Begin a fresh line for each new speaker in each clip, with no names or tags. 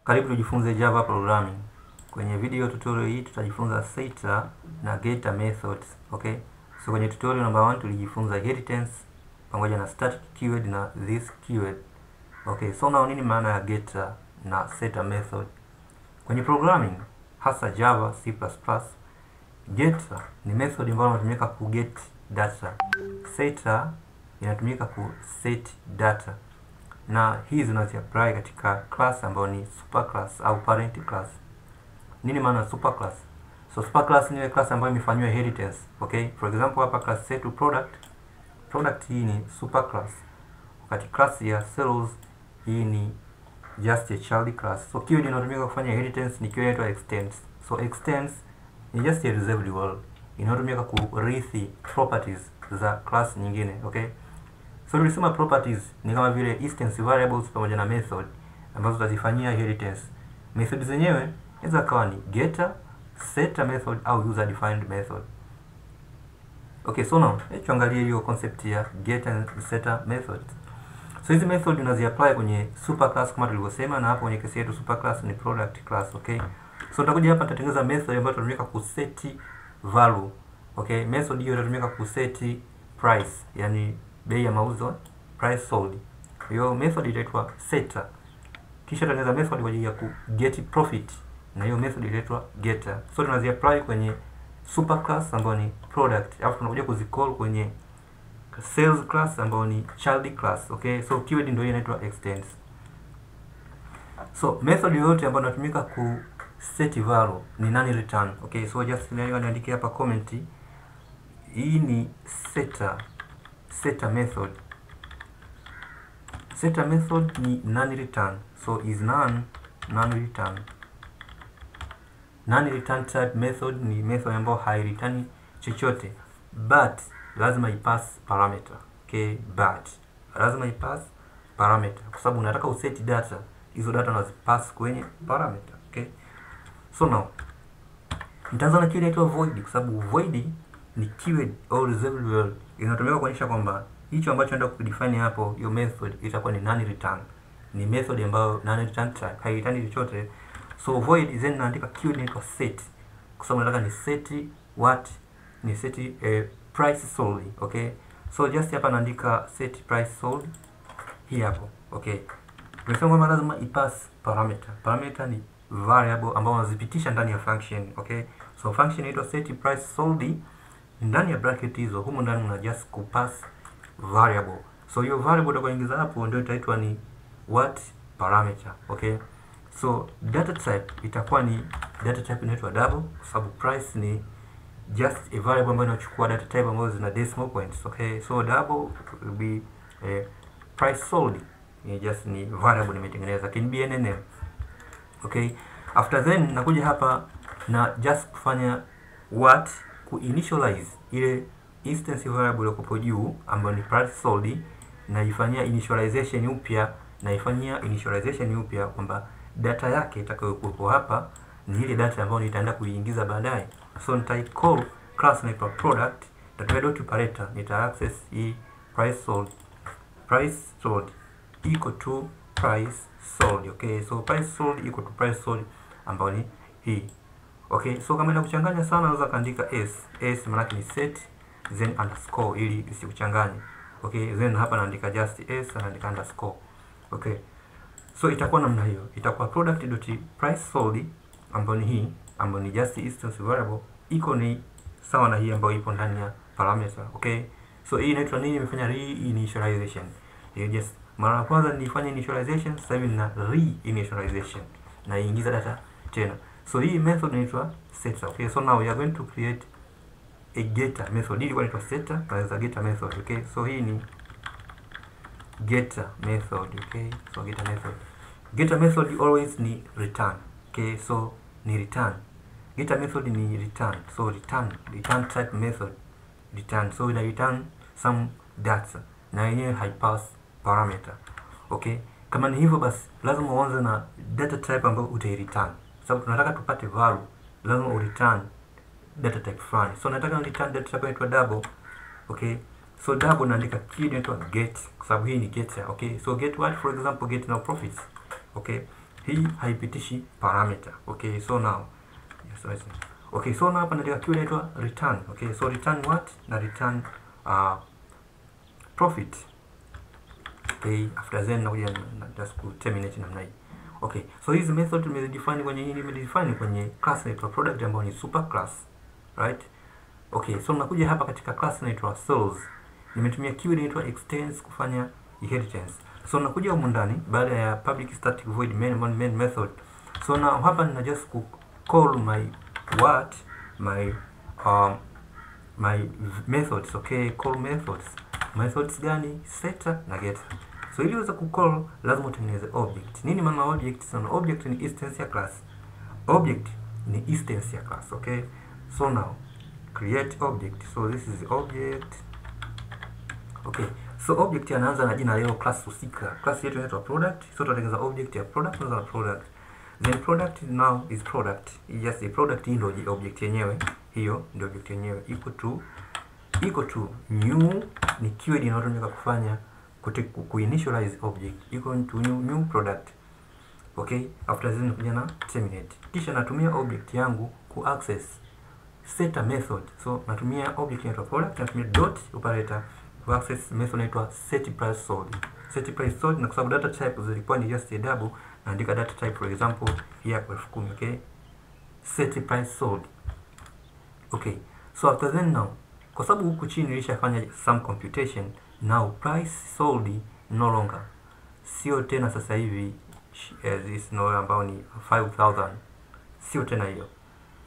Karibu tujifunze Java programming. Kwenye video tutorial hii tutajifunza setter na getter methods, okay? So kwenye tutorial number 1 tulijifunza inheritance pamoja na static keyword na this keyword. Okay, so now nini maana ya getter na setter method? Kwenye programming hasa Java, C++, getter ni method ambayo inatumika ku get data. Setter inatumika ku set data. Na hizi zinaziapply katika class ambayo ni superclass au parent class. Nini maana superclass? So superclass ni ile class ambayo imefanywa inheritance, okay? For example hapa class yetu product hii ni superclass. Wakati class ya sales hii ni just a child class. So keyword inayotumika kufanya inheritance ni keyword inaitwa extends. So extends ni just a reserved world inayotumika kurithi properties za class nyingine, okay? So tulisema properties ni kama vile instance variables pamoja na method ambazo tutazifanyia inheritance. Method zenyewe inaweza kuwa ni getter, setter method au user defined method. Okay, so now tuangalie hiyo concept ya getter and setter method. So hizi method unaziapply kwenye superclass kama tulivyosema, na hapo kwenye kesi yetu superclass ni product class, okay? So tutakuja hapa tutatengeneza method ambayo tunatumika kuseti value. Okay, method hiyo inatumika kuseti price, yani bei ya mauzo, price sold. Hiyo method itaitwa setter. Kisha tunatengeneza method kwa ajili ya ku get profit, na hiyo method itaitwa getter. So tunaziapply kwenye superclass ambayo ni product, alafu tunakuja kuzicall kwenye sales class ambayo ni child class, okay? So keyword ndio inaitwa extends. So method yoyote ambayo inatumika ku set value ni nani return, okay? So just niandike hapa comment, hii ni setter method. Setter method ni none return. So is none return. None return type method ni method ambayo haireturn chochote, but lazima ipass parameter, okay? But lazima ipass parameter kwa sababu unataka useti data, hizo data unazipass kwenye parameter, okay? So now nitaanza na keyword inaitwa void, kwa sababu void ni keyword au reserved world inatumika kuonyesha kwamba hicho ambacho naenda kudefine hapo, hiyo method itakuwa ni none return. Ni method ambayo none return type, haireturn chochote. So void then naandika keyword inaitwa set, kwa sababu nataka ni set what, ni set price sold, okay? So just hapa naandika set price sold hii hapo, okay? Tunasema kwamba lazima ipass parameter. Parameter ni variable ambayo unazipitisha ndani ya function, okay? So function inaitwa set price sold. Ndani ya bracket hizo humo ndani una just kupass variable. So hiyo variable utakayoingiza hapo ndio itaitwa ni what parameter, okay? So data type itakuwa ni data type inaitwa double, kwa sababu price ni just a variable ambayo inachukua data type ambazo zina decimal points, okay? So double will be price sold, ni just ni variable nimetengeneza, can be any name, okay? After then nakuja hapa na just kufanya what, ku initialize ile instance variable iliyokuwa juu ambayo ni price sold, na ifanyia initialization upya kwamba data yake itakayokuwa hapa ni ile data ambayo nitaenda kuiingiza baadaye. So nitaicall class inaitwa product, nitatumia dot operator, nita access hii price sold equal to price sold, okay? So price sold equal to price sold ambayo ni hii, okay? So kama inakuchanganya sana unaweza kaandika s maana ni set then underscore ili isikuchanganye, okay? Then hapa naandika just s naandika underscore, okay? So itakuwa namna hiyo, itakuwa product.price sold ambayo ni hii, ambayo ni just instance variable iko ni sawa na hii ambayo ipo ndani ya parameter, okay? So hii inaitwa nini? Imefanya reinitialization. Hiyo just mara ya kwanza nilifanya initialization, sasa hivi na reinitialization na ingiza data tena. So hii method inaitwa setter, okay? So now we are going to create a getter method. Hii inaitwa setter na getter method, okay? So hii ni getter method, okay? So getter method always ni return, okay? So ni return. Getter method ni return. So return type method return. So ina return some data na yenyewe haipass parameter, okay? Kama ni hivyo basi lazima uanze na data type ambayo utaireturn. Sababu tunataka tupate value, lazima ureturn data type fulani. So nataka return data type inaitwa double, okay? So double naandika keyword inaitwa get, kwa sababu hii ni getter, okay? So get what? For example, get now profits, okay? hii haipitishi parameter. Okay, so now yes, right. Okay, so now hapa nataka keyword inaitwa return. Okay, so return what? Na return profit. Okay, after then nakuja just ku terminate namna hii. Okay, so hizi method tumezidefine kwenye nini? Nimedefine kwenye class inaitwa product ambayo ni super class, right? Okay, so nakuja hapa katika class inaitwa sales. Nimetumia keyword inaitwa extends kufanya inheritance. So nakuja huko ndani baada ya public static void main method. So now hapa nina just ku call my what? My methods. Okay, call methods. Methods gani? Setter na getter. So ili uweze kucall lazima utengeneze object. Nini maana object? So object ni instance ya class. Object ni instance ya class. Okay, so now create object. So this is object. Okay, so object anaanza na jina leo class husika. Class yetu inaitwa product. So tutatengeneza object ya product na product. Then product now is product. Yes, the product hii ndio object yenyewe. Hiyo ndio object yenyewe. Equal to new ni keyword inayotumika kufanya ku-initialize object. Equal to new product. Okay, after this nikuja na terminate. Kisha natumia object yangu ku access setter method. So natumia object inaitwa product, natumia dot operator ku access method inaitwa set price sold. Set price sold, na kwa sababu data type zilikuwa ni just a double, naandika data type for example hii hapa 10,000. Okay, set price sold. Okay, so after then now, kwa sababu huku chini nilishafanya some computation, now price sold no longer sio tena sasa hivi this no ambao ni 5,000, sio tena hiyo,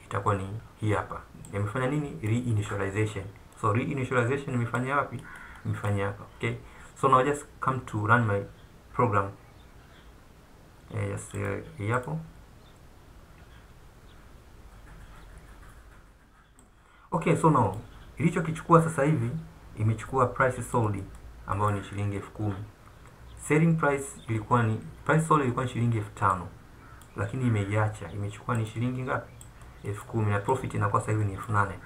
itakuwa ni hii hapa. Nimefanya nini? Reinitialization. So reinitialization nimefanya wapi? Nimefanya hapa. Okay, so now just come to run my program. Yes, hii hapo. Okay, so now ilichokichukua sasa hivi imechukua price sold ambayo ni shilingi 10,000. Selling price ilikuwa ni price sold ilikuwa ni shilingi 5,000, lakini imeiacha imechukua ni shilingi ngapi? 10,000, na profit inakuwa sasa hivi ni 8,000.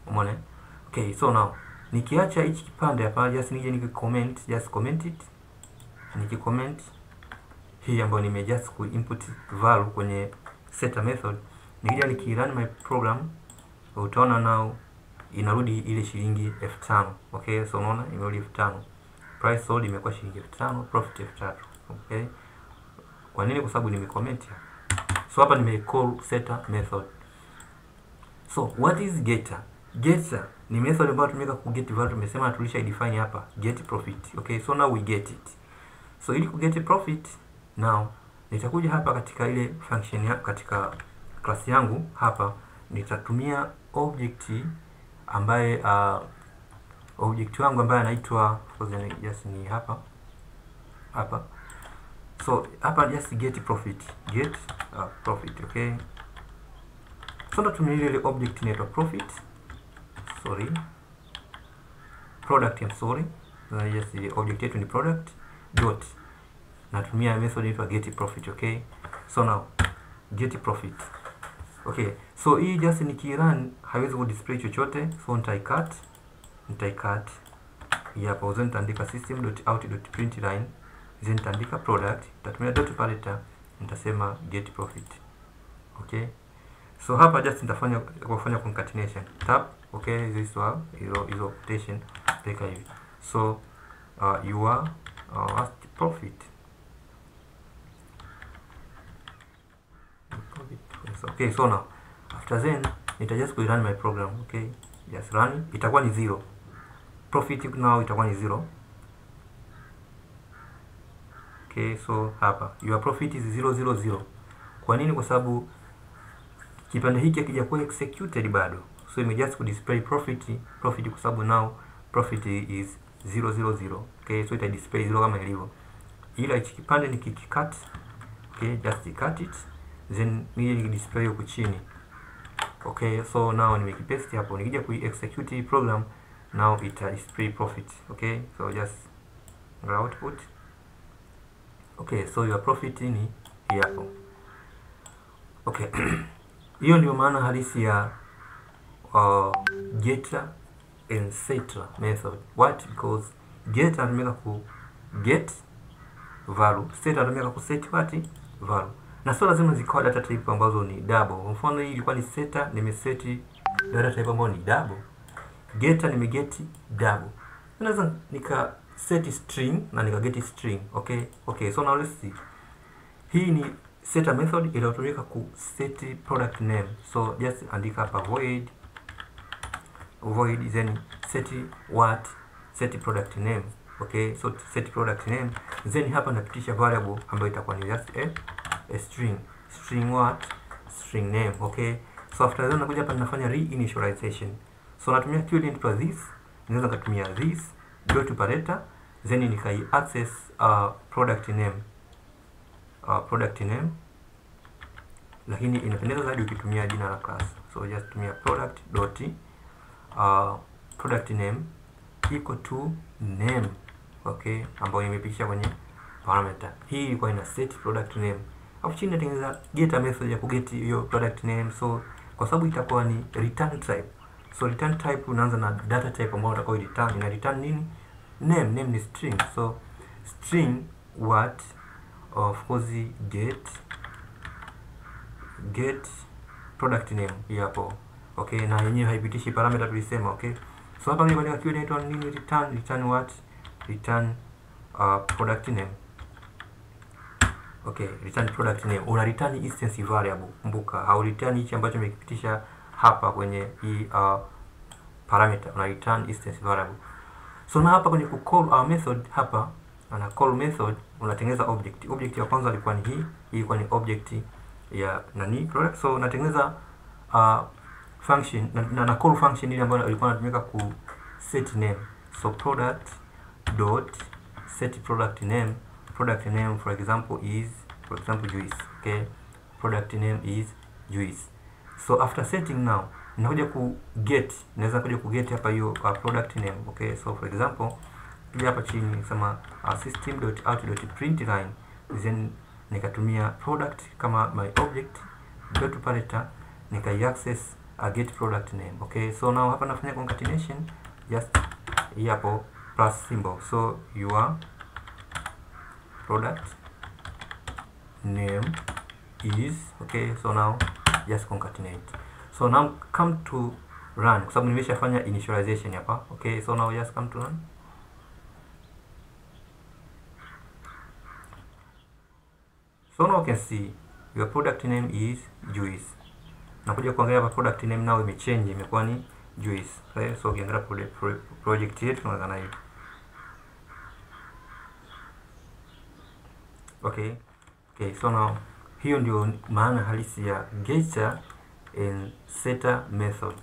Umeona? Okay, so now nikiacha hichi kipande hapa, just nije nikicomment, just comment it. Nikicomment hii ambayo nime just ku input value kwenye setter method, nikija nikirun my program, utaona now inarudi ile shilingi 5,000. Okay, so unaona imerudi 5,000. Price sold imekuwa shilingi 5,000, profit 3,000. Okay, kwa nini? Kwa sababu nimecomment hapa. So hapa nime call setter method. So what is getter? Getter ni method ambayo tumeka ku get value. Tumesema tulisha define hapa get profit. Okay, so now we get it. So ili ku get profit, now nitakuja hapa katika ile function ya katika class yangu hapa, nitatumia object ambaye object wangu ambaye anaitwa just ni hapa. So hapa just get profit, profit. Okay, so natumia ile object inaitwa profit, product, I'm sorry. Yes, the object yetu ni product dot, natumia method inaitwa get profit. Okay, so now get profit. Okay, so hii just nikirun haiwezi ku display chochote, so nitaicut hapa, then nitaandika system.out.println, then nitaandika product, nitatumia dot operator, nitasema get profit. Okay, so hapa just nitafanya kufanya concatenation tab. Okay, this one is quotation like hivi. So your last profit. Okay, so now after then nita just go run my program. Okay, just run, itakuwa ni 0. Profit now itakuwa ni 0. Okay, so hapa your profit is 000. Kwa nini? Kwa sababu kipande hiki hakija kuwa executed bado, so ime just ku display profit kwa sababu now profit is 000. Okay, so ita display 0 kama ilivyo, ila hichi kipande nikikicut, okay, just cut it, then nije display huko chini. Okay, so now nimekipaste hapo, nikija ku execute hii program now ita display profit. Okay, so just output. Okay, so your profit ni hapo. Okay, hiyo ndio maana halisi ya getter and setter method. What? Because getter anatumika ku get value, setter anatumika ku set what? value, na sio lazima zikawa data type ambazo ni double. Kwa mfano hii ilikuwa ni setter, nimeseti data type ambayo ni double. Getter nimegeti double. Naweza nika set string na nika get string. Okay, so now let's see. Hii ni setter method inayotumika ku set product name. So just andika hapa void then set product name. Okay, so set product name, then hapa napitisha variable ambayo itakuwa ni just a string name. Okay, so after that nakuja hapa ninafanya reinitialization. So natumia keyword for this, naweza kutumia this dot operator, then nikai access product name, lakini inapendeza zaidi ukitumia jina la class. So just tumia product name equal to name. Okay, ambayo imepitisha kwenye parameter. Hii ilikuwa ina set product name. Hapo chini natengeneza getter method ya kuget hiyo product name. So kwa sababu itakuwa ni return type. So return type unaanza na data type ambayo utakao return. Ina return nini? Name ni string. So string what of course get product name hapo. Okay, na yenyewe haipitishi parameter tulisema. Okay, so hapa niko katika keyword inaitwa nini? Return what? Return product name. Okay, return product name. Una return instance variable. Kumbuka, au return hichi ambacho umekipitisha hapa kwenye hii parameter. Una return instance variable. So na hapa kwenye ku call our method hapa, ana call method unatengeneza object. Object ya kwanza ilikuwa ni hii ilikuwa ni object ya nani product. So unatengeneza function na call function ile ambayo ilikuwa inatumika ku set name. So product dot set product name. Product name for example juice. Okay, product name is juice. So after setting now ninakuja ku get, naweza kuja ku get hapa hiyo product name. Okay, so for example pia hapa chini nisema system.out.println, then nikatumia product kama my object dot operator, nika access get product name. Okay, so now hapa nafanya concatenation just hapo plus symbol. So your product name is, okay, so now just concatenate. So now come to run kwa sababu nimeshafanya initialization hapa. Okay, so now just come to run. So now you can see your product name is juice. Nakuja kuangalia hapa product name now imechange, imekuwa ni juice. Okay, so ukiangalia project yetu tunaanza hivi. Okay, so now hiyo ndio maana halisi ya getter and setter method.